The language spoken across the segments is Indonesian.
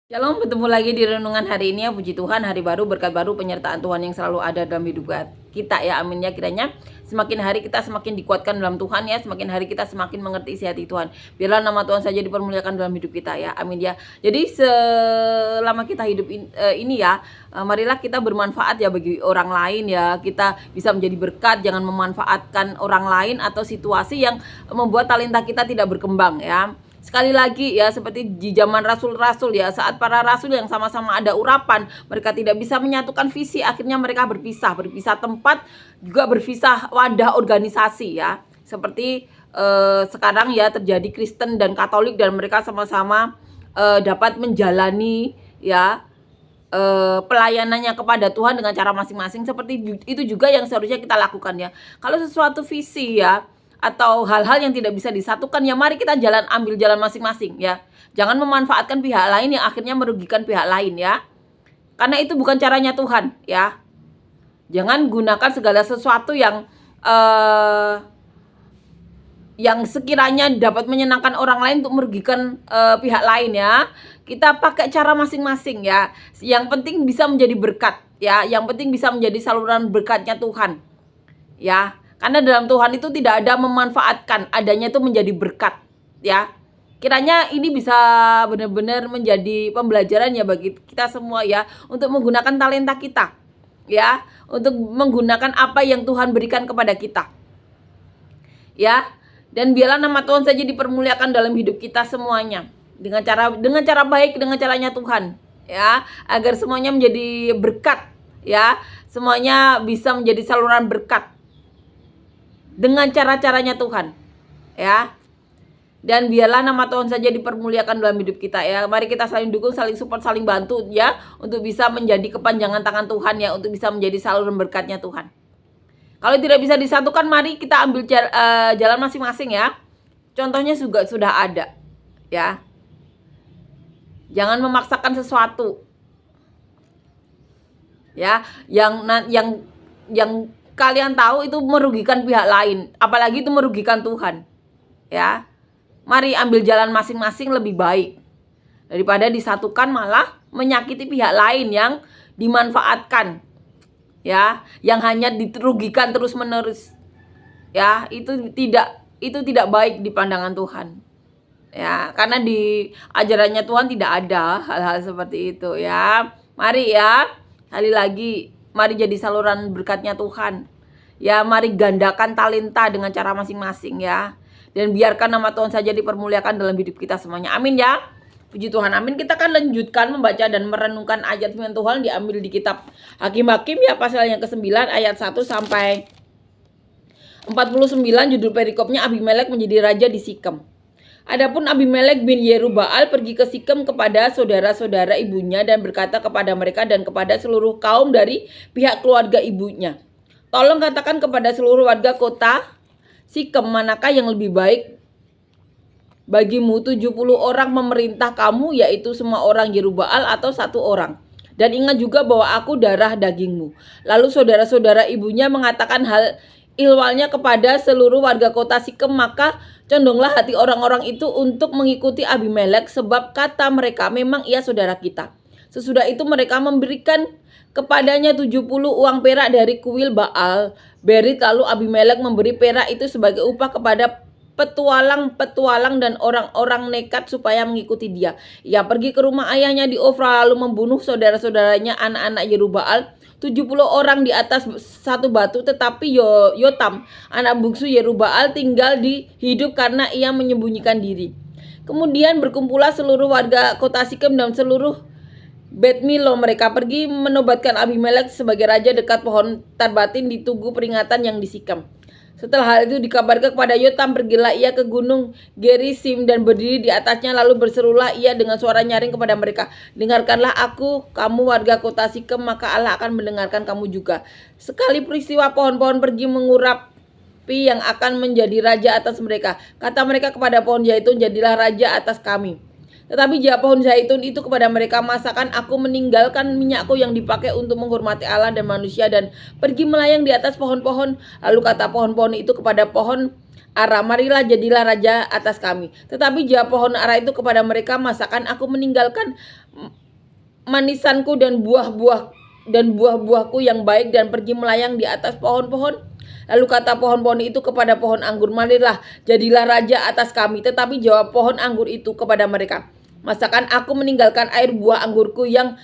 Shalom, bertemu lagi di renungan hari ini ya. Puji Tuhan, hari baru, berkat baru, penyertaan Tuhan yang selalu ada dalam hidup kita ya. Amin ya. Kiranya semakin hari kita semakin dikuatkan dalam Tuhan ya. Semakin hari kita semakin mengerti isi hati Tuhan. Biarlah nama Tuhan saja dipermuliakan dalam hidup kita ya. Amin ya. Jadi selama kita hidup ini ya, marilah kita bermanfaat ya bagi orang lain ya. Kita bisa menjadi berkat, jangan memanfaatkan orang lain atau situasi yang membuat talenta kita tidak berkembang ya. Sekali lagi ya, seperti di zaman rasul-rasul ya, saat para rasul yang sama-sama ada urapan, mereka tidak bisa menyatukan visi, akhirnya mereka berpisah tempat, juga berpisah wadah organisasi ya. Seperti sekarang ya terjadi Kristen dan Katolik, dan mereka sama-sama dapat menjalani ya pelayanannya kepada Tuhan dengan cara masing-masing. Seperti itu juga yang seharusnya kita lakukan ya. Kalau sesuatu visi ya, atau hal-hal yang tidak bisa disatukan ya, mari kita ambil jalan masing-masing ya. Jangan memanfaatkan pihak lain yang akhirnya merugikan pihak lain ya. Karena itu bukan caranya Tuhan ya. Jangan gunakan segala sesuatu yang sekiranya dapat menyenangkan orang lain untuk merugikan pihak lain ya. Kita pakai cara masing-masing ya. Yang penting bisa menjadi berkat ya. Yang penting bisa menjadi saluran berkatnya Tuhan ya. Karena dalam Tuhan itu tidak ada memanfaatkan, adanya itu menjadi berkat ya. Kiranya ini bisa benar-benar menjadi pembelajaran ya bagi kita semua ya, untuk menggunakan talenta kita ya, untuk menggunakan apa yang Tuhan berikan kepada kita ya. Dan biarlah nama Tuhan saja dipermuliakan dalam hidup kita semuanya, dengan cara baik, dengan caranya Tuhan ya, agar semuanya menjadi berkat ya, semuanya bisa menjadi saluran berkat dengan cara-caranya Tuhan ya. Dan biarlah nama Tuhan saja dipermuliakan dalam hidup kita ya. Mari kita saling dukung, saling support, saling bantu ya, untuk bisa menjadi kepanjangan tangan Tuhan ya, untuk bisa menjadi saluran berkatnya Tuhan. Kalau tidak bisa disatukan, mari kita ambil jalan masing-masing ya. Contohnya juga sudah ada ya. Jangan memaksakan sesuatu ya, yang kalian tahu itu merugikan pihak lain, apalagi itu merugikan Tuhan ya. Mari ambil jalan masing-masing lebih baik daripada disatukan malah menyakiti pihak lain yang dimanfaatkan ya, yang hanya dirugikan terus-menerus ya. Itu tidak baik di pandangan Tuhan ya, karena di ajarannya Tuhan tidak ada hal-hal seperti itu ya. Mari ya, sekali lagi, mari jadi saluran berkatnya Tuhan ya. Mari gandakan talenta dengan cara masing-masing ya. Dan biarkan nama Tuhan saja dipermuliakan dalam hidup kita semuanya. Amin ya. Puji Tuhan, amin. Kita akan lanjutkan membaca dan merenungkan ayat firman Tuhan diambil di kitab Hakim-Hakim ya, pasal yang ke-9 ayat 1 sampai 49. Judul perikopnya, Abimelek menjadi raja di Sikem. Adapun Abimelek bin Yerubbaal pergi ke Sikem kepada saudara-saudara ibunya dan berkata kepada mereka dan kepada seluruh kaum dari pihak keluarga ibunya, tolong katakan kepada seluruh warga kota Sikem, manakah yang lebih baik bagimu, 70 orang memerintah kamu, yaitu semua orang Yerubbaal, atau 1 orang? Dan ingat juga bahwa aku darah dagingmu. Lalu saudara-saudara ibunya mengatakan hal ihwalnya kepada seluruh warga kota Sikem, maka condonglah hati orang-orang itu untuk mengikuti Abimelek, sebab kata mereka, memang ia saudara kita. Sesudah itu mereka memberikan kepadanya 70 uang perak dari kuil Baal Berit. Lalu Abimelek memberi perak itu sebagai upah kepada petualang dan orang-orang nekat supaya mengikuti dia. Ia pergi ke rumah ayahnya di Ofra lalu membunuh saudara-saudaranya, anak-anak Yerubbaal, 70 orang di atas satu batu. Tetapi Yotam, anak bungsu Yerubbaal, tinggal hidup karena ia menyembunyikan diri. Kemudian berkumpullah seluruh warga kota Sikem dan seluruh Bet Milo. Mereka pergi menobatkan Abimelek sebagai raja dekat pohon Tarbatin di tugu peringatan yang di Sikem. Setelah hal itu dikabarkan kepada Yotam, pergilah ia ke gunung Gerisim dan berdiri di atasnya, lalu berserulah ia dengan suara nyaring kepada mereka, dengarkanlah aku, kamu warga kota Sikem, maka Allah akan mendengarkan kamu juga. Sekali peristiwa pohon-pohon pergi mengurapi yang akan menjadi raja atas mereka. Kata mereka kepada pohon zaitun, jadilah raja atas kami. Tetapi jawab pohon zaitun itu kepada mereka, masakan aku meninggalkan minyakku yang dipakai untuk menghormati Allah dan manusia dan pergi melayang di atas pohon-pohon? Lalu kata pohon-pohon itu kepada pohon ara, marilah jadilah raja atas kami. Tetapi jawab pohon ara itu kepada mereka, masakan aku meninggalkan manisanku dan buah-buahku yang baik dan pergi melayang di atas pohon-pohon? Lalu kata pohon-pohon itu kepada pohon anggur, marilah jadilah raja atas kami. Tetapi jawab pohon anggur itu kepada mereka, masakan aku meninggalkan air buah anggurku yang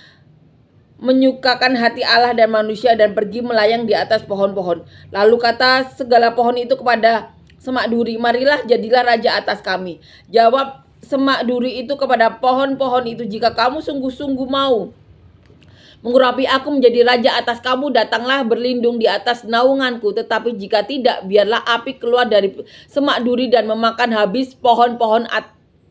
menyukakan hati Allah dan manusia dan pergi melayang di atas pohon-pohon. Lalu kata segala pohon itu kepada semak duri, marilah jadilah raja atas kami. Jawab semak duri itu kepada pohon-pohon itu, jika kamu sungguh-sungguh mau mengurapi aku menjadi raja atas kamu, datanglah berlindung di atas naunganku. Tetapi jika tidak, biarlah api keluar dari semak duri dan memakan habis pohon-pohon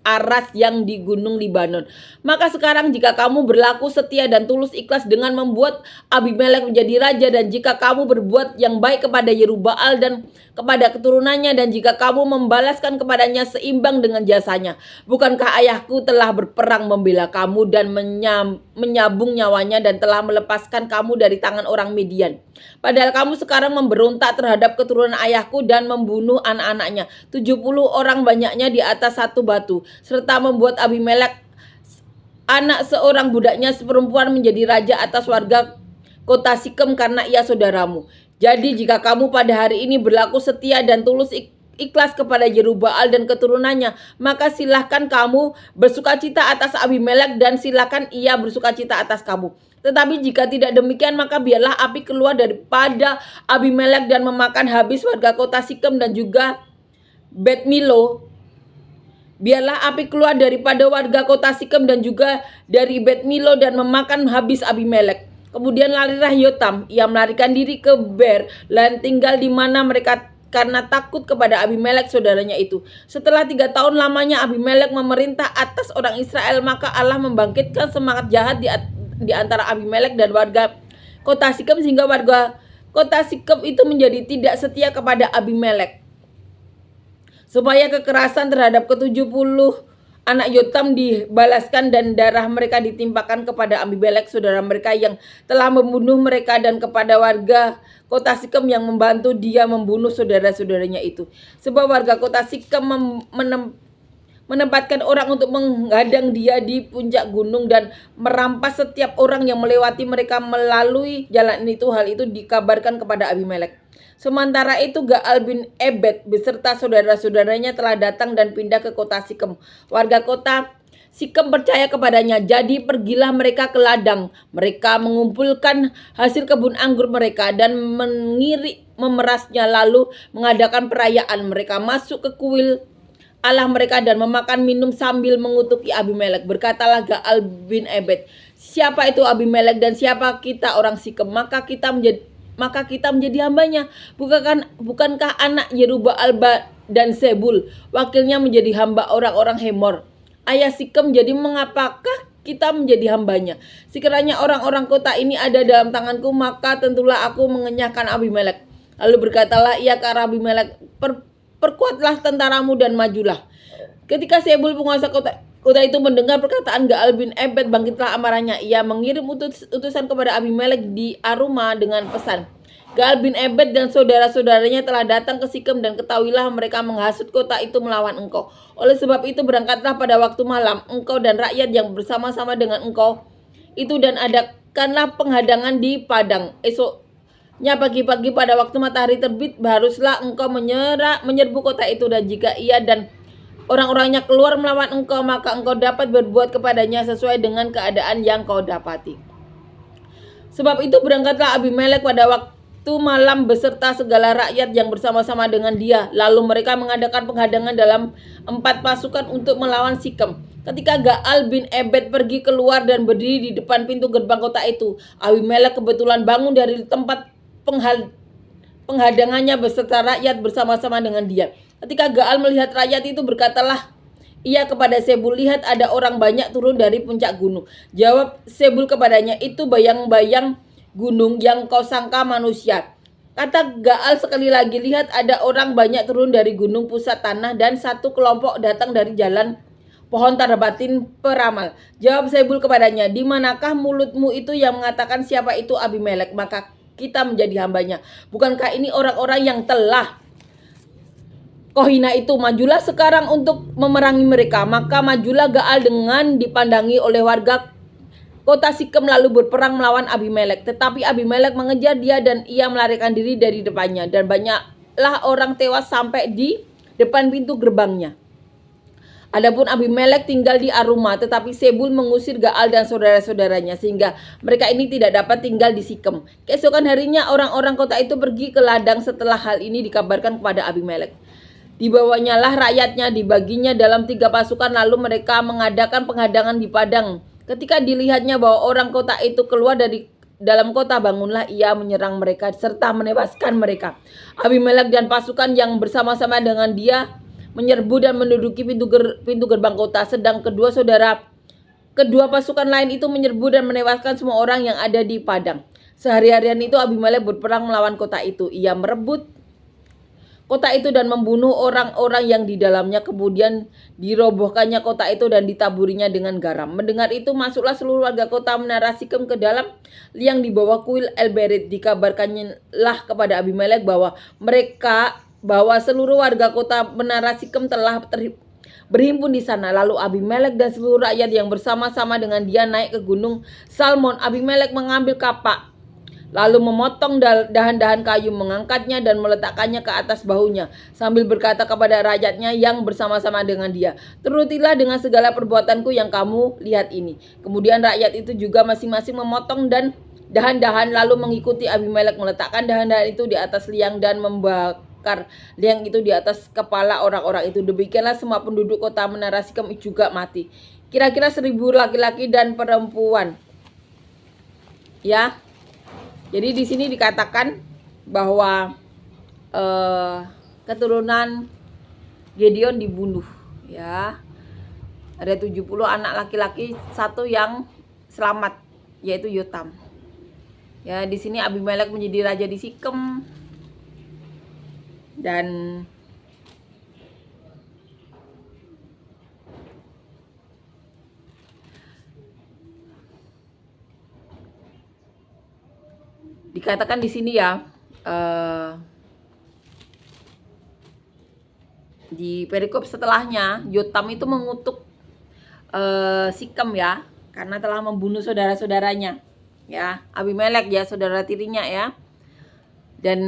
aras yang di gunung Libanon. Maka sekarang jika kamu berlaku setia dan tulus ikhlas dengan membuat Abimelek menjadi raja, dan jika kamu berbuat yang baik kepada Yerubbaal dan kepada keturunannya, dan jika kamu membalaskan kepadanya seimbang dengan jasanya, bukankah ayahku telah berperang membela kamu dan menyabung nyawanya dan telah melepaskan kamu dari tangan orang Midian? Padahal kamu sekarang memberontak terhadap keturunan ayahku dan membunuh anak-anaknya, 70 orang banyaknya di atas satu batu, serta membuat Abimelek anak seorang budaknya seperempuan menjadi raja atas warga kota Sikem karena ia saudaramu. Jadi jika kamu pada hari ini berlaku setia dan tulus ikhlas kepada Yerubbaal dan keturunannya, maka silahkan kamu bersukacita atas Abimelek dan silahkan ia bersukacita atas kamu. Tetapi jika tidak demikian, maka biarlah api keluar daripada Abimelek dan memakan habis warga kota Sikem dan juga Bet Milo. Biarlah api keluar daripada warga kota Sikem dan juga dari Bet Milo dan memakan habis Abimelek. Kemudian larilah Yotam, ia melarikan diri ke Ber dan tinggal di mana mereka karena takut kepada Abimelek saudaranya itu. Setelah 3 tahun lamanya Abimelek memerintah atas orang Israel, maka Allah membangkitkan semangat jahat di antara Abimelek dan warga kota Sikem, sehingga warga kota Sikem itu menjadi tidak setia kepada Abimelek, supaya kekerasan terhadap ke-70 anak Yotam dibalaskan dan darah mereka ditimpakan kepada Abimelek saudara mereka yang telah membunuh mereka, dan kepada warga kota Sikem yang membantu dia membunuh saudara-saudaranya itu. Sebab warga kota Sikem menempatkan orang untuk menghadang dia di puncak gunung dan merampas setiap orang yang melewati mereka melalui jalan itu. Hal itu dikabarkan kepada Abimelek. Sementara itu Gaal bin Ebed beserta saudara-saudaranya telah datang dan pindah ke kota Sikem. Warga kota Sikem percaya kepadanya, jadi pergilah mereka ke ladang. Mereka mengumpulkan hasil kebun anggur mereka dan memerasnya, lalu mengadakan perayaan. Mereka masuk ke kuil Allah mereka dan memakan minum sambil mengutuki Abimelek. Berkatalah Gaal bin Ebed, siapa itu Abimelek dan siapa kita orang Sikem? Maka kita menjadi hambanya. Bukankah anak Yerubbaal dan Sebul wakilnya menjadi hamba orang-orang Hemor, ayah Sikem? Jadi mengapakah kita menjadi hambanya? Sekiranya orang-orang kota ini ada dalam tanganku, maka tentulah aku mengenyahkan Abimelek. Lalu berkatalah ia ke arah Abimelek, perkuatlah tentaramu dan majulah. Ketika Sebul penguasa kota itu mendengar perkataan Gaal bin Ebed, bangkitlah amarahnya. Ia mengirim utusan kepada Abimelek di Aruma dengan pesan, Gaal bin Ebed dan saudara-saudaranya telah datang ke Sikem, dan ketahuilah mereka menghasut kota itu melawan engkau. Oleh sebab itu berangkatlah pada waktu malam, engkau dan rakyat yang bersama-sama dengan engkau itu, dan adakanlah penghadangan di padang. Esoknya pagi-pagi pada waktu matahari terbit, haruslah engkau menyerbu kota itu, dan jika ia dan orang-orangnya keluar melawan engkau, maka engkau dapat berbuat kepadanya sesuai dengan keadaan yang kau dapati. Sebab itu berangkatlah Abimelek pada waktu malam beserta segala rakyat yang bersama-sama dengan dia. Lalu mereka mengadakan penghadangan dalam 4 pasukan untuk melawan Sikem. Ketika Gaal bin Ebed pergi keluar dan berdiri di depan pintu gerbang kota itu, Abimelek kebetulan bangun dari tempat penghadangannya beserta rakyat bersama-sama dengan dia. Ketika Gaal melihat rakyat itu, berkatalah ia kepada Sebul, lihat ada orang banyak turun dari puncak gunung. Jawab Sebul kepadanya, itu bayang-bayang gunung yang kau sangka manusia. Kata Gaal sekali lagi, lihat ada orang banyak turun dari gunung pusat tanah, dan satu kelompok datang dari jalan pohon Tarbatin peramal. Jawab Sebul kepadanya, di manakah mulutmu itu yang mengatakan siapa itu Abimelek, maka kita menjadi hambanya? Bukankah ini orang-orang yang telah Kohina itu, majulah sekarang untuk memerangi mereka. Maka majulah Gaal dengan dipandangi oleh warga kota Sikem lalu berperang melawan Abimelek. Tetapi Abimelek mengejar dia dan ia melarikan diri dari depannya. Dan banyaklah orang tewas sampai di depan pintu gerbangnya. Adapun Abimelek tinggal di Aruma, tetapi Sebul mengusir Gaal dan saudara-saudaranya sehingga mereka ini tidak dapat tinggal di Sikem. Keesokan harinya orang-orang kota itu pergi ke ladang setelah hal ini dikabarkan kepada Abimelek. Dibawanyalah rakyatnya, dibaginya dalam 3 pasukan, lalu mereka mengadakan penghadangan di padang. Ketika dilihatnya bahwa orang kota itu keluar dari dalam kota, bangunlah ia menyerang mereka serta menewaskan mereka. Abimelek dan pasukan yang bersama-sama dengan dia menyerbu dan menduduki pintu gerbang kota, sedang kedua pasukan lain itu menyerbu dan menewaskan semua orang yang ada di padang. Sehari-harian itu Abimelek berperang melawan kota itu. Ia merebut kota itu dan membunuh orang-orang yang di dalamnya. Kemudian dirobohkannya kota itu dan ditaburinya dengan garam. Mendengar itu masuklah seluruh warga kota Menara Sikem ke dalam liang di bawah kuil El-Berit. Dikabarkanlah kepada Abimelek bahwa seluruh warga kota Menara Sikem telah berhimpun di sana. Lalu Abimelek dan seluruh rakyat yang bersama-sama dengan dia naik ke gunung Salmon. Abimelek mengambil kapak, lalu memotong dahan-dahan kayu, mengangkatnya dan meletakkannya ke atas bahunya, sambil berkata kepada rakyatnya yang bersama-sama dengan dia, "Turutilah dengan segala perbuatanku yang kamu lihat ini." Kemudian rakyat itu juga masing-masing memotong dan dahan-dahan, lalu mengikuti Abimelek meletakkan dahan-dahan itu di atas liang dan membakar liang itu di atas kepala orang-orang itu. Demikianlah semua penduduk kota Menara Sikem juga mati, kira-kira 1.000 laki-laki dan perempuan. Ya. Jadi di sini dikatakan bahwa keturunan Gideon dibunuh, ya. Ada 70 anak laki-laki, 1 yang selamat, yaitu Yotam. Ya, di sini Abimelek menjadi raja di Sikem dan dikatakan di sini ya, di perikop setelahnya, Yotam itu mengutuk Sikem ya, karena telah membunuh saudara-saudaranya, ya, Abimelek ya, saudara tirinya ya. Dan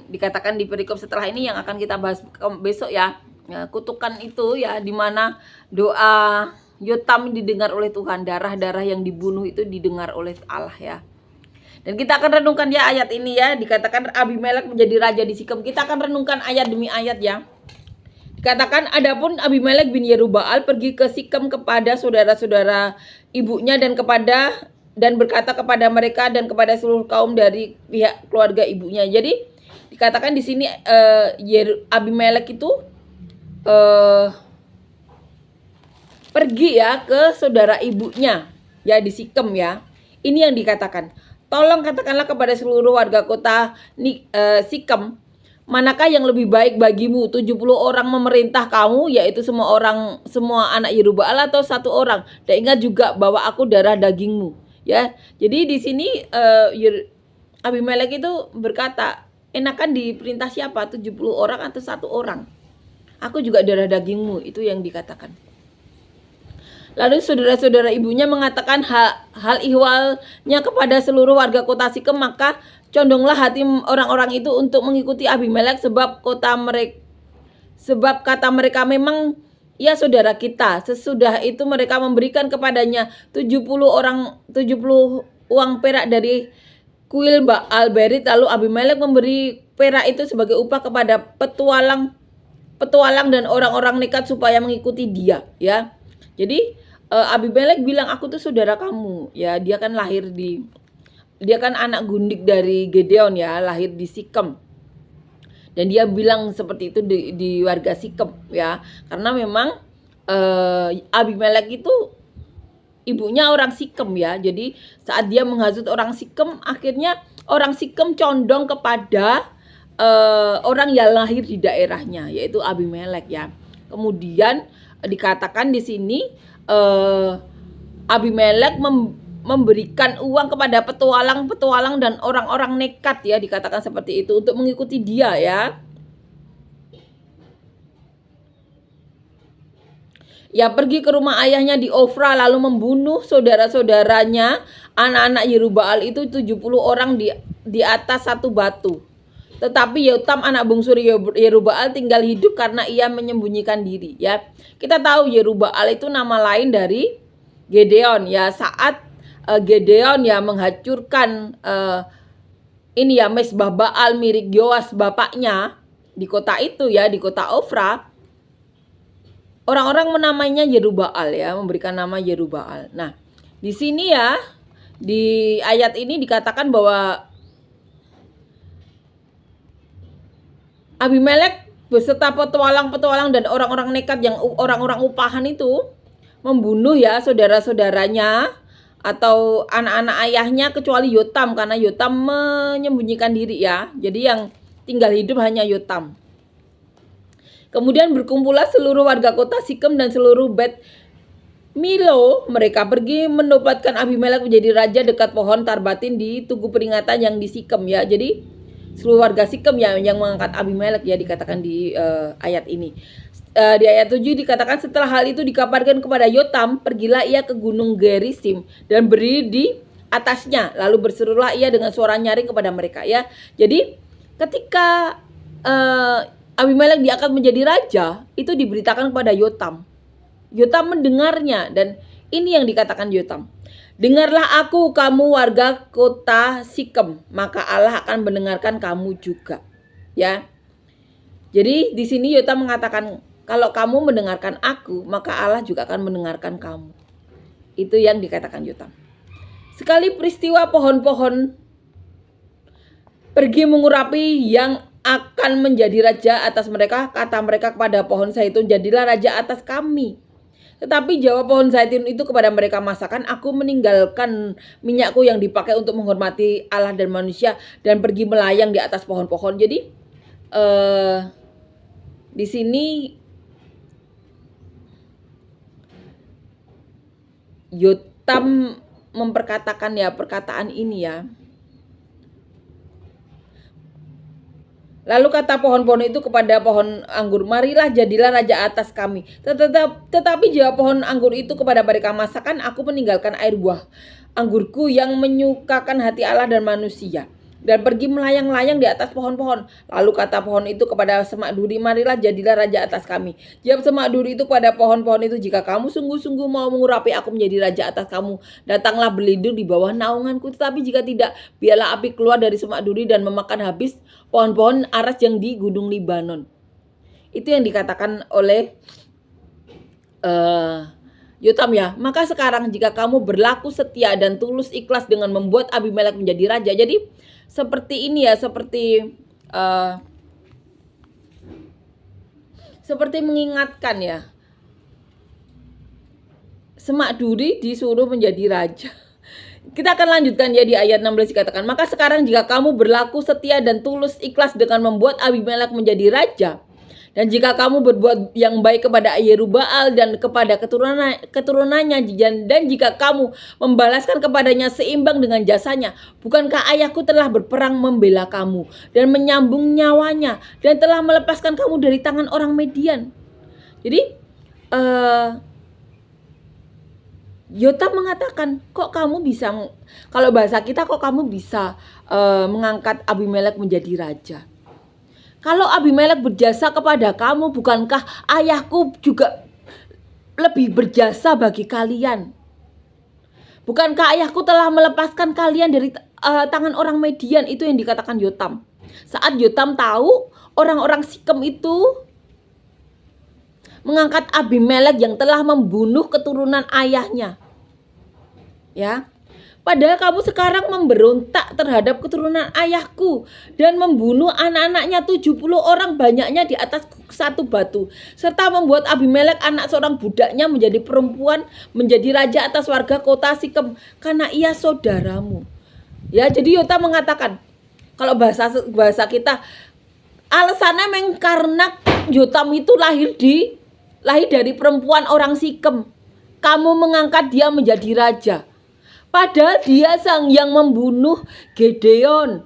dikatakan di perikop setelah ini yang akan kita bahas besok ya, kutukan itu ya, dimana doa Yotam didengar oleh Tuhan, darah-darah yang dibunuh itu didengar oleh Allah ya. Dan kita akan renungkan ya ayat ini ya. Dikatakan Abimelek menjadi raja di Sikem. Kita akan renungkan ayat demi ayat ya. Dikatakan, adapun Abimelek bin Yerubbaal pergi ke Sikem kepada saudara-saudara ibunya dan berkata kepada mereka dan kepada seluruh kaum dari pihak keluarga ibunya. Jadi dikatakan di sini Abimelek itu pergi ya ke saudara ibunya ya di Sikem ya. Ini yang dikatakan. Tolong katakanlah kepada seluruh warga kota Sikem, manakah yang lebih baik bagimu, 70 orang memerintah kamu, yaitu semua anak Yerubbaal, atau 1 orang? Dan ingat juga bahwa aku darah dagingmu. Ya, jadi di sini Abimelek itu berkata, enakan diperintah siapa, 70 orang atau 1 orang? Aku juga darah dagingmu, itu yang dikatakan. Lalu saudara-saudara ibunya mengatakan hal ihwalnya kepada seluruh warga kota Sikem, maka condonglah hati orang-orang itu untuk mengikuti Abimelek sebab kata mereka, memang ia saudara kita. Sesudah itu mereka memberikan kepadanya 70 uang perak dari kuil El-Berit. Lalu Abimelek memberi perak itu sebagai upah kepada petualang dan orang-orang nekat supaya mengikuti dia ya. Jadi Abimelek bilang, aku tuh saudara kamu ya. Dia kan anak gundik dari Gideon ya, lahir di Sikem. Dan dia bilang seperti itu di warga Sikem ya, karena memang Abimelek itu ibunya orang Sikem ya. Jadi saat dia menghasut orang Sikem, akhirnya orang Sikem condong kepada orang yang lahir di daerahnya, yaitu Abimelek ya. Kemudian dikatakan di sini Abimelek memberikan uang kepada petualang dan orang-orang nekat ya, dikatakan seperti itu, untuk mengikuti dia ya. Ia pergi ke rumah ayahnya di Ofra lalu membunuh saudara-saudaranya, anak-anak Yerubbaal itu 70 orang di atas satu batu. Tetapi Yotam anak bungsu Yerubbaal tinggal hidup karena ia menyembunyikan diri, ya. Kita tahu Yerubbaal itu nama lain dari Gedeon, ya. Saat Gedeon ya menghancurkan ini ya mesbah Baal milik Yoas bapaknya di kota itu, ya, di kota Ofra. Orang-orang menamainya Yerubbaal, ya, memberikan nama Yerubbaal. Nah, di sini ya, di ayat ini dikatakan bahwa Abimelek beserta petualang-petualang dan orang-orang nekat yang orang-orang upahan itu membunuh ya saudara-saudaranya atau anak-anak ayahnya kecuali Yotam, karena Yotam menyembunyikan diri, ya. Jadi yang tinggal hidup hanya Yotam. Kemudian berkumpullah seluruh warga kota Sikem dan seluruh Bet Milo. Mereka pergi menobatkan Abimelek menjadi raja dekat pohon Tarbatin di tugu peringatan yang di Sikem, ya. Jadi seluruh warga Sikem yang mengangkat Abimelek, ya, dikatakan di ayat ini. Di ayat 7 dikatakan setelah hal itu dikabarkan kepada Yotam, pergilah ia ke gunung Gerisim dan berdiri di atasnya, lalu berserulah ia dengan suara nyaring kepada mereka, ya. Jadi ketika Abimelek diangkat menjadi raja, itu diberitakan kepada Yotam. Yotam mendengarnya, dan ini yang dikatakan Yotam. Dengarlah aku, kamu warga kota Sikem, maka Allah akan mendengarkan kamu juga, ya. Jadi di sini Yotam mengatakan, kalau kamu mendengarkan aku, maka Allah juga akan mendengarkan kamu. Itu yang dikatakan Yotam. Sekali peristiwa pohon-pohon pergi mengurapi yang akan menjadi raja atas mereka, kata mereka kepada pohon zaitun, jadilah raja atas kami. Tetapi jawab pohon zaitun itu kepada mereka, masakan aku meninggalkan minyakku yang dipakai untuk menghormati Allah dan manusia dan pergi melayang di atas pohon-pohon. Jadi di sini Yotam memperkatakan ya perkataan ini, ya. Lalu kata pohon-pohon itu kepada pohon anggur, marilah jadilah raja atas kami. Tetapi jawab pohon anggur itu kepada mereka, masakan aku meninggalkan air buah anggurku yang menyukakan hati Allah dan manusia dan pergi melayang-layang di atas pohon-pohon. Lalu kata pohon itu kepada semak duri, marilah jadilah raja atas kami. Jawab semak duri itu kepada pohon-pohon itu, jika kamu sungguh-sungguh mau mengurapi aku menjadi raja atas kamu, datanglah berlindung di bawah naunganku. Tetapi jika tidak, biarlah api keluar dari semak duri dan memakan habis pohon-pohon aras yang di gunung Libanon. Itu yang dikatakan oleh Yotam, ya. Maka sekarang jika kamu berlaku setia dan tulus ikhlas dengan membuat Abimelek menjadi raja. Jadi seperti ini, ya, seperti mengingatkan, ya. Semak duri disuruh menjadi raja. Kita akan lanjutkan, ya, di ayat 16 dikatakan, maka sekarang jika kamu berlaku setia dan tulus ikhlas dengan membuat Abimelek menjadi raja, dan jika kamu berbuat yang baik kepada Yerubbaal dan kepada keturunannya, dan jika kamu membalaskan kepadanya seimbang dengan jasanya, bukankah ayahku telah berperang membela kamu dan menyambung nyawanya dan telah melepaskan kamu dari tangan orang Median. Jadi Yotam mengatakan, kok kamu bisa, kalau bahasa kita, kok kamu bisa mengangkat Abimelek menjadi raja? Kalau Abimelek berjasa kepada kamu, bukankah ayahku juga lebih berjasa bagi kalian? Bukankah ayahku telah melepaskan kalian dari tangan orang Median? Itu yang dikatakan Yotam. Saat Yotam tahu orang-orang Sikem itu mengangkat Abimelek yang telah membunuh keturunan ayahnya, ya. Padahal kamu sekarang memberontak terhadap keturunan ayahku dan membunuh anak-anaknya 70 orang, banyaknya di atas satu batu, serta membuat Abimelek anak seorang budaknya menjadi perempuan, menjadi raja atas warga kota Sikem karena ia saudaramu. Ya, jadi Yotam mengatakan, kalau bahasa kita, alasannya memang karena Yotam itu lahir dari perempuan orang Sikem. Kamu mengangkat dia menjadi raja. Padahal dia yang membunuh Gedeon.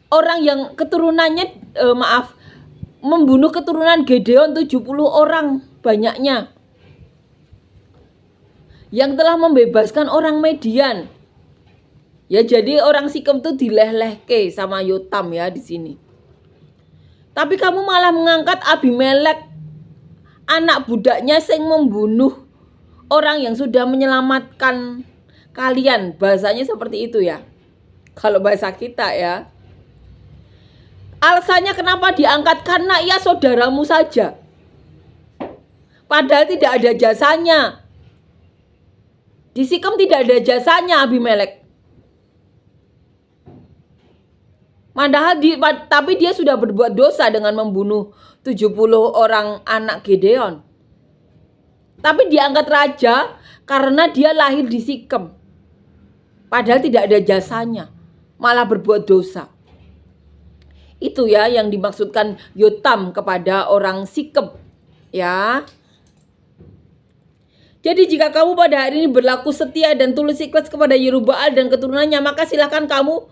Orang yang keturunannya membunuh keturunan Gedeon 70 orang banyaknya, yang telah membebaskan orang Median. Ya, jadi orang Sikem tuh dilelehke sama Yotam ya di sini. Tapi kamu malah mengangkat Abimelek, anak budaknya, yang membunuh orang yang sudah menyelamatkan kalian. Bahasanya seperti itu ya, kalau bahasa kita ya. Alasannya kenapa diangkat? Karena ia saudaramu saja, padahal tidak ada jasanya. Di Sikem tidak ada jasanya Abimelek. Tapi dia sudah berbuat dosa dengan membunuh 70 orang anak Gedeon. Tapi diangkat raja karena dia lahir di Sikem, padahal tidak ada jasanya, malah berbuat dosa. Itu ya yang dimaksudkan Yotam kepada orang Sikem ya. Jadi jika kamu pada hari ini berlaku setia dan tulus ikhlas kepada Yerubbaal dan keturunannya, maka silakan kamu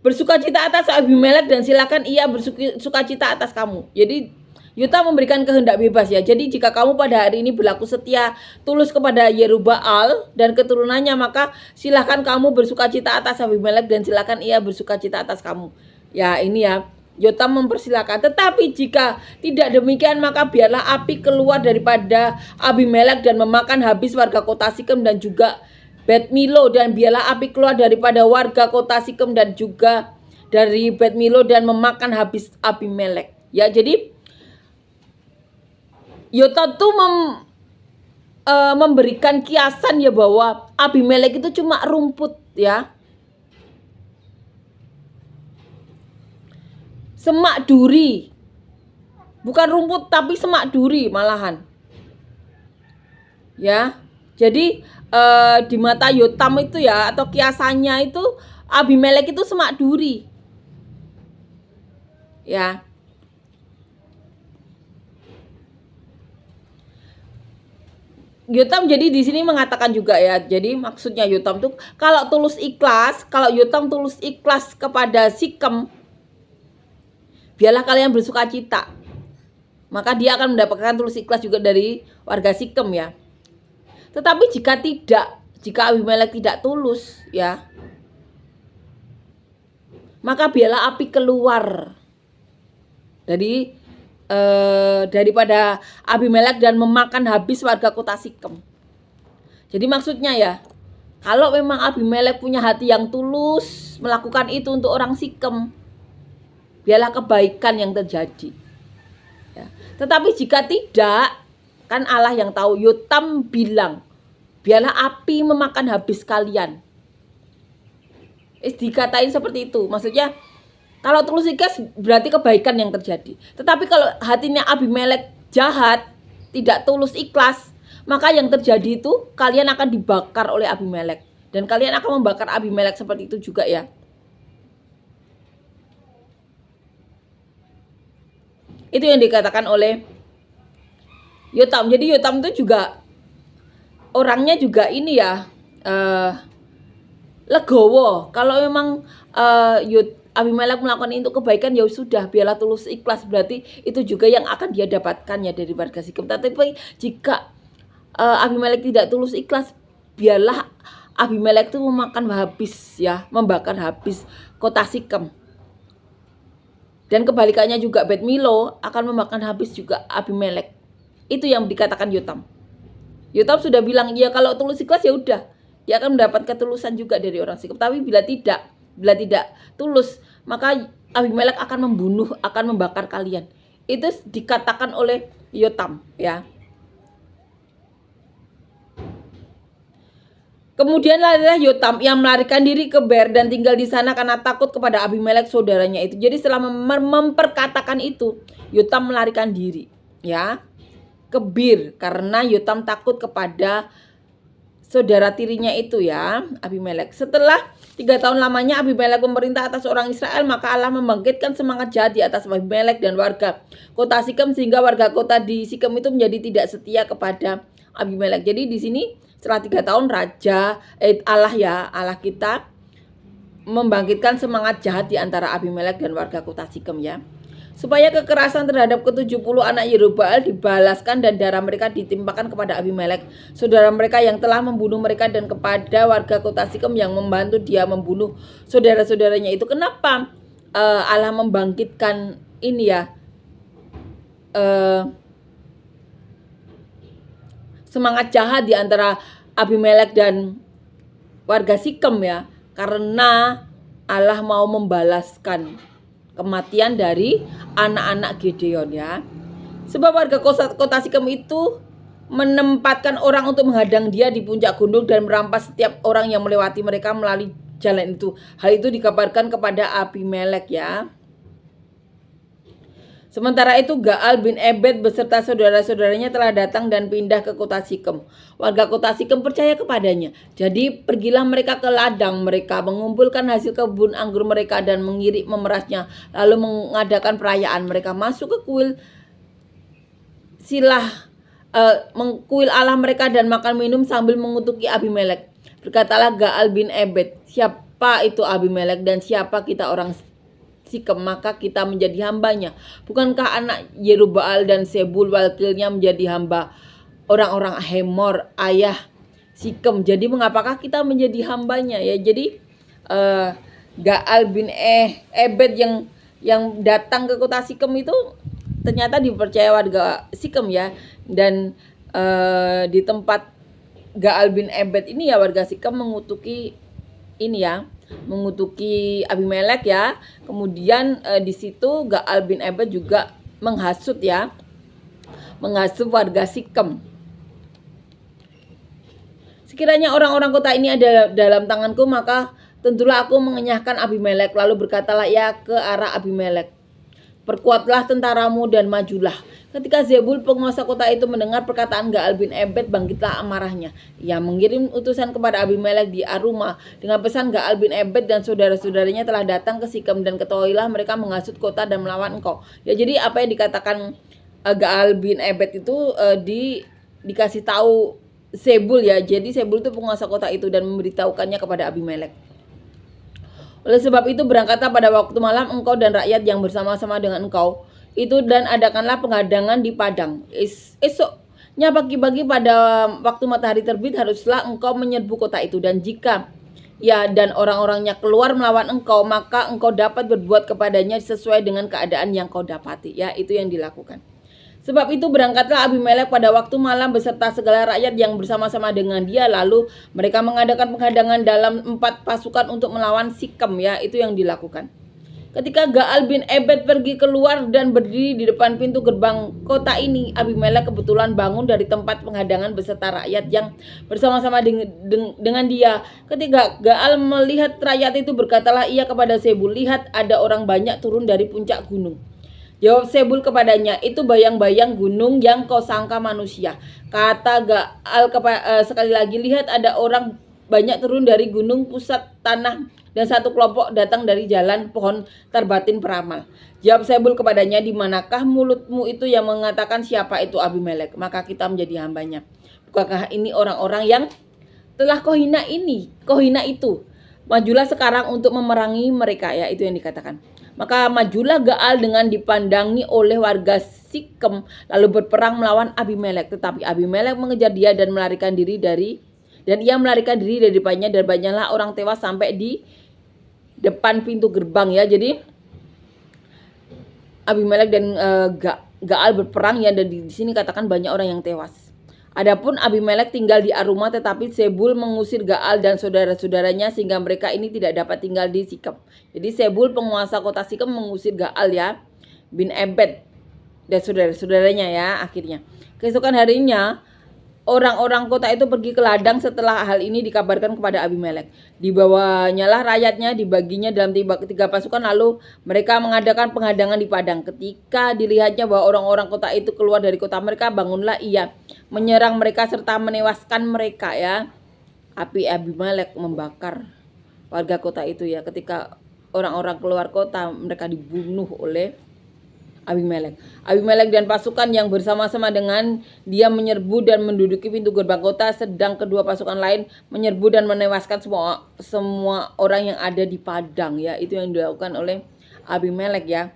bersukacita atas Abimelek dan silakan ia bersukacita atas kamu. Jadi Yotam memberikan kehendak bebas ya. Jadi jika kamu pada hari ini berlaku setia tulus kepada Yerubbaal dan keturunannya, maka silakan kamu bersukacita atas Abimelek dan silakan ia bersukacita atas kamu. Ya, ini ya, Yotam mempersilakan. Tetapi jika tidak demikian, maka biarlah api keluar daripada Abimelek dan memakan habis warga kota Sikem dan juga Bet Milo, dan biarlah api keluar daripada warga kota Sikem dan juga dari Bet Milo dan memakan habis Abimelek. Ya, jadi Yotam tuh memberikan kiasan ya bahwa Abimelek itu cuma rumput ya. Semak duri. Bukan rumput tapi semak duri malahan. Ya. Jadi di mata Yotam itu ya, atau kiasannya itu Abimelek itu semak duri. Ya. Yotam jadi di sini mengatakan juga ya. Jadi maksudnya Yotam tuh kalau Yotam tulus ikhlas kepada Sikem, biarlah kalian bersukacita. Maka dia akan mendapatkan tulus ikhlas juga dari warga Sikem ya. Tetapi jika Abimelek tidak tulus ya, maka biarlah api keluar daripada Abimelek dan memakan habis warga kota Sikem. Jadi maksudnya ya, kalau memang Abimelek punya hati yang tulus melakukan itu untuk orang Sikem, biarlah kebaikan yang terjadi ya. Tetapi jika tidak, kan Allah yang tahu. Yotam bilang, biarlah api memakan habis kalian. Dikatain seperti itu. Maksudnya kalau tulus ikhlas berarti kebaikan yang terjadi. Tetapi kalau hatinya Abimelek jahat, tidak tulus ikhlas, maka yang terjadi itu kalian akan dibakar oleh Abimelek. Dan kalian akan membakar Abimelek seperti itu juga ya. Itu yang dikatakan oleh Yotam. Jadi Yotam itu juga orangnya juga ini ya, legowo. Kalau memang Abimelek melakukan itu kebaikan, ya sudah, biarlah tulus ikhlas, berarti itu juga yang akan dia dapatkan ya dari warga Sikem. Tapi jika Abimelek tidak tulus ikhlas, biarlah Abimelek itu memakan habis ya, membakar habis kota Sikem. Dan kebalikannya juga, Bet Milo akan memakan habis juga Abimelek. Itu yang dikatakan Yotam. Yotam sudah bilang, ya kalau tulus ikhlas ya udah, dia akan mendapat ketulusan juga dari orang Sikem. Tapi bila tidak tulus, maka Abimelek akan membunuh, akan membakar kalian. Itu dikatakan oleh Yotam ya. Kemudian larilah Yotam yang melarikan diri ke Ber dan tinggal di sana karena takut kepada Abimelek saudaranya itu. Jadi setelah memperkatakan itu, Yotam melarikan diri ya ke Bir karena Yotam takut kepada saudara tirinya itu ya, Abimelek. Setelah 3 tahun lamanya Abimelek memerintah atas orang Israel, maka Allah membangkitkan semangat jahat di atas Abimelek dan warga kota Sikem, sehingga warga kota di Sikem itu menjadi tidak setia kepada Abimelek. Jadi di sini setelah 3 tahun Allah kita membangkitkan semangat jahat di antara Abimelek dan warga kota Sikem ya. supaya kekerasan terhadap ke-70 anak Yerubbaal dibalaskan dan darah mereka ditimpakan kepada Abimelek, saudara mereka yang telah membunuh mereka, dan kepada warga kota Sikem yang membantu dia membunuh saudara-saudaranya itu. Kenapa Allah membangkitkan ini ya, semangat jahat di antara Abimelek dan warga Sikem ya? Karena Allah mau membalaskan kematian dari anak-anak Gideon ya. Sebab warga kota Sikem itu menempatkan orang untuk menghadang dia di puncak gunung dan merampas setiap orang yang melewati mereka melalui jalan itu. Hal itu dikabarkan kepada Abimelek ya. Sementara itu Gaal bin Ebed beserta saudara-saudaranya telah datang dan pindah ke kota Sikem. Warga kota Sikem percaya kepadanya. Jadi pergilah mereka ke ladang mereka, mengumpulkan hasil kebun anggur mereka dan mengirik memerasnya, lalu mengadakan perayaan. Mereka masuk ke kuil kuil Allah mereka dan makan minum sambil mengutuki Abimelek. Berkatalah Gaal bin Ebed, siapa itu Abimelek dan siapa kita orang Sikem, maka kita menjadi hambanya. Bukankah anak Yerubbaal dan Sebul wakilnya menjadi hamba orang-orang Hemor, ayah Sikem? Jadi mengapakah kita menjadi hambanya ya? Jadi Gaal bin Ebed yang datang ke kota Sikem itu ternyata dipercaya warga Sikem ya. Dan di tempat Gaal bin Ebed ini ya, warga Sikem mengutuki ini ya, mengutuki Abimelek ya. Kemudian di situ Gaal bin Ebed juga menghasut ya, menghasut warga Sikem. Sekiranya orang-orang kota ini ada dalam tanganku, maka tentulah aku mengenyahkan Abimelek. Lalu berkatalah ia ke arah Abimelek, perkuatlah tentaramu dan majulah. Ketika Zebul penguasa kota itu mendengar perkataan Gaal bin Ebed, bangkitlah amarahnya. Ia mengirim utusan kepada Abimelek di Aruma dengan pesan, Gaal bin Ebed dan saudara-saudaranya telah datang ke Sikem, dan ketahuilah mereka menghasut kota dan melawan engkau. Ya, jadi apa yang dikatakan Gaal bin Ebed itu dikasih tahu Zebul ya. Jadi Zebul itu penguasa kota itu dan memberitahukannya kepada Abimelek. Oleh sebab itu berangkatlah pada waktu malam engkau dan rakyat yang bersama-sama dengan engkau itu, dan adakanlah penghadangan di padang. Esoknya pagi-pagi pada waktu matahari terbit haruslah engkau menyerbu kota itu, dan jika ya dan orang-orangnya keluar melawan engkau, maka engkau dapat berbuat kepadanya sesuai dengan keadaan yang kau dapati. Ya, itu yang dilakukan. Sebab itu berangkatlah Abimelek pada waktu malam beserta segala rakyat yang bersama-sama dengan dia. Lalu mereka mengadakan penghadangan dalam 4 pasukan untuk melawan Sikem ya. Itu yang dilakukan. Ketika Gaal bin Ebed pergi keluar dan berdiri di depan pintu gerbang kota ini, Abimelek kebetulan bangun dari tempat penghadangan beserta rakyat yang bersama-sama dengan dia. Ketika Gaal melihat rakyat itu, berkatalah ia kepada Sebul, lihat ada orang banyak turun dari puncak gunung. Jawab Sebul kepadanya, itu bayang-bayang gunung yang kau sangka manusia. Kata Gaal sekali lagi, lihat ada orang banyak turun dari gunung pusat tanah, dan satu kelompok datang dari jalan pohon Tarbatin peramal. Jawab Sebul kepadanya, di manakah mulutmu itu yang mengatakan siapa itu Abimelek? Maka kita menjadi hambanya. Bukankah ini orang-orang yang telah kau hina itu? Majulah sekarang untuk memerangi mereka ya, itu yang dikatakan. Maka majulah Gaal dengan dipandangi oleh warga Sikem, lalu berperang melawan Abimelek. Tetapi Abimelek mengejar dia dan melarikan diri dari depannya, dan banyaklah orang tewas sampai di depan pintu gerbang ya. Jadi Abimelek dan Gaal berperang ya, dan di sini katakan banyak orang yang tewas. Adapun Abimelek tinggal di Aruma, tetapi Sebul mengusir Gaal dan saudara-saudaranya sehingga mereka ini tidak dapat tinggal di Sikem. Jadi Sebul penguasa kota Sikem mengusir Gaal ya bin Ebed dan saudara-saudaranya ya. Akhirnya keesokan harinya orang-orang kota itu pergi ke ladang. Setelah hal ini dikabarkan kepada Abimelek, dibawanyalah rakyatnya, dibaginya dalam 3 pasukan, lalu mereka mengadakan penghadangan di padang. Ketika dilihatnya bahwa orang-orang kota itu keluar dari kota mereka, bangunlah ia menyerang mereka serta menewaskan mereka ya. Api Abimelek membakar warga kota itu ya. Ketika orang-orang keluar kota, mereka dibunuh oleh Abimelek dan pasukan yang bersama-sama dengan dia menyerbu dan menduduki pintu gerbang kota, sedang kedua pasukan lain menyerbu dan menewaskan semua orang yang ada di padang ya. Itu yang dilakukan oleh Abimelek ya.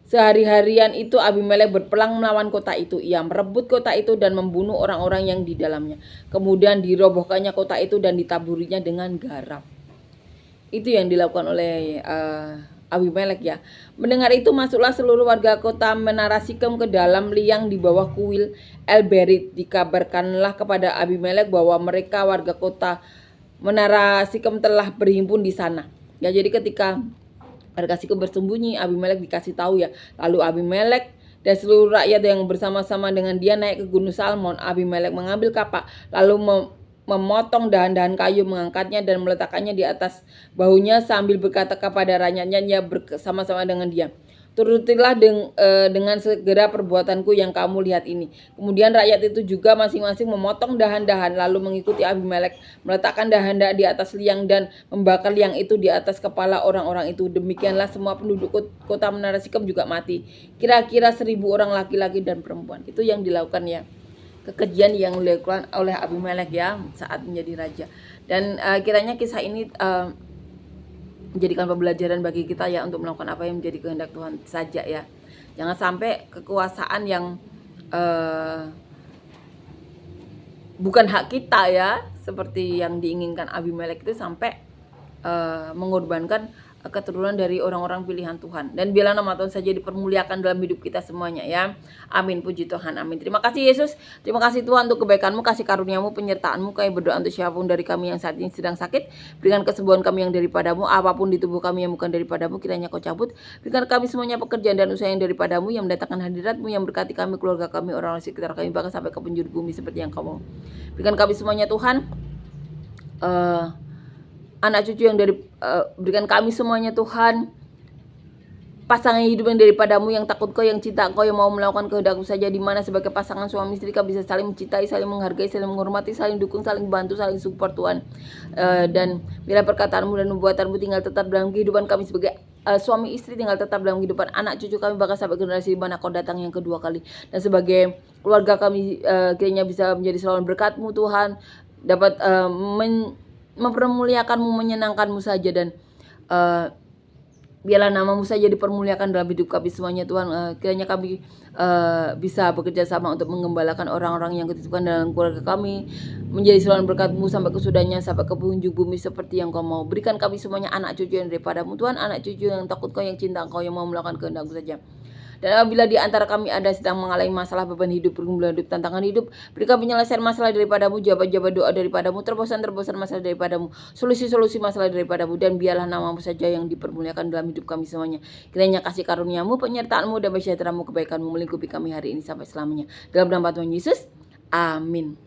Sehari-harian itu Abimelek berperang melawan kota itu. Ia merebut kota itu dan membunuh orang-orang yang di dalamnya. Kemudian dirobohkannya kota itu dan ditaburinya dengan garam. Itu yang dilakukan oleh Abimelek ya. Mendengar itu masuklah seluruh warga kota Menara Sikem ke dalam liang di bawah kuil El-Berit. Dikabarkanlah kepada Abimelek bahwa mereka warga kota Menara Sikem telah berhimpun di sana. Ya, jadi ketika warga Sikem bersembunyi, Abimelek dikasih tahu ya. Lalu Abimelek dan seluruh rakyat yang bersama-sama dengan dia naik ke Gunung Salmon. Abimelek mengambil kapak lalu memotong dahan-dahan kayu, mengangkatnya dan meletakkannya di atas bahunya sambil berkata kepada rakyatnya yang bersama-sama dengan dia, turutilah dengan segera perbuatanku yang kamu lihat ini. Kemudian rakyat itu juga masing-masing memotong dahan-dahan lalu mengikuti Abimelek, meletakkan dahan-dahan di atas liang dan membakar liang itu di atas kepala orang-orang itu. Demikianlah semua penduduk kota Menara Sikem juga mati, kira-kira 1.000 orang laki-laki dan perempuan. Itu yang dilakukan ya, kekejian yang dilakukan oleh Abimelek ya saat menjadi raja. Dan kiranya kisah ini menjadikan pembelajaran bagi kita ya, untuk melakukan apa yang menjadi kehendak Tuhan saja ya. Jangan sampai kekuasaan yang bukan hak kita ya, seperti yang diinginkan Abimelek itu, sampai mengorbankan keturunan dari orang-orang pilihan Tuhan. Dan biarlah nama Tuhan saja dipermuliakan dalam hidup kita semuanya ya. Amin, puji Tuhan, amin. Terima kasih Yesus, terima kasih Tuhan untuk kebaikan-Mu, kasih karunia-Mu, penyertaan-Mu. Kami berdoa untuk siapapun dari kami yang saat ini sedang sakit, berikan kesembuhan kami yang daripada-Mu. Apapun di tubuh kami yang bukan daripada-Mu, kiranya Kau cabut. Berikan kami semuanya pekerjaan dan usaha yang daripada-Mu, yang mendatangkan hadirat-Mu, yang berkati kami, keluarga kami, orang-orang sekitar kami, bahkan sampai ke penjuru bumi seperti yang Kau mau. Berikan kami semuanya Tuhan, anak cucu yang berikan kami semuanya Tuhan, pasangan hidup yang daripada-Mu, yang takut Kau, yang cinta Kau, yang mau melakukan kehendak-Mu saja, di mana sebagai pasangan suami istri kami bisa saling mencintai, saling menghargai, saling menghormati, saling dukung, saling bantu, saling support Tuhan. Dan bila perkataan-Mu dan nubuatan-Mu tinggal tetap dalam kehidupan kami sebagai suami istri, tinggal tetap dalam kehidupan anak cucu kami, bahkan sampai generasi di mana Kau datang yang kedua kali. Dan sebagai keluarga kami kiranya bisa menjadi saluran berkat-Mu Tuhan, dapat mempermuliakan-Mu, menyenangkan-Mu saja, dan biarlah nama-Mu saja dipermuliakan dalam hidup kami semuanya Tuhan. Kiranya kami bisa bekerja sama untuk menggembalakan orang-orang yang dititipkan dalam keluarga kami, menjadi saluran berkat-Mu sampai kesudahnya, sampai ke penjuru bumi seperti yang Kau mau. Berikan kami semuanya anak cucu yang daripada-Mu Tuhan, anak cucu yang takut Kau, yang cinta Kau, yang mau melakukan kehendak-Mu saja. Dan apabila di antara kami ada sedang mengalami masalah, beban hidup, pergumulan hidup, tantangan hidup, berikan penyelesaian masalah daripada-Mu, jawaban-jawaban doa daripada-Mu, terobosan-terobosan masalah daripada-Mu, solusi-solusi masalah daripada-Mu, dan biarlah nama-Mu saja yang dipermuliakan dalam hidup kami semuanya. Kiranya kasih karunia-Mu, penyertaan-Mu, dan sejahtera-Mu, kebaikan-Mu melingkupi kami hari ini sampai selamanya. Dalam nama Tuhan Yesus, amin.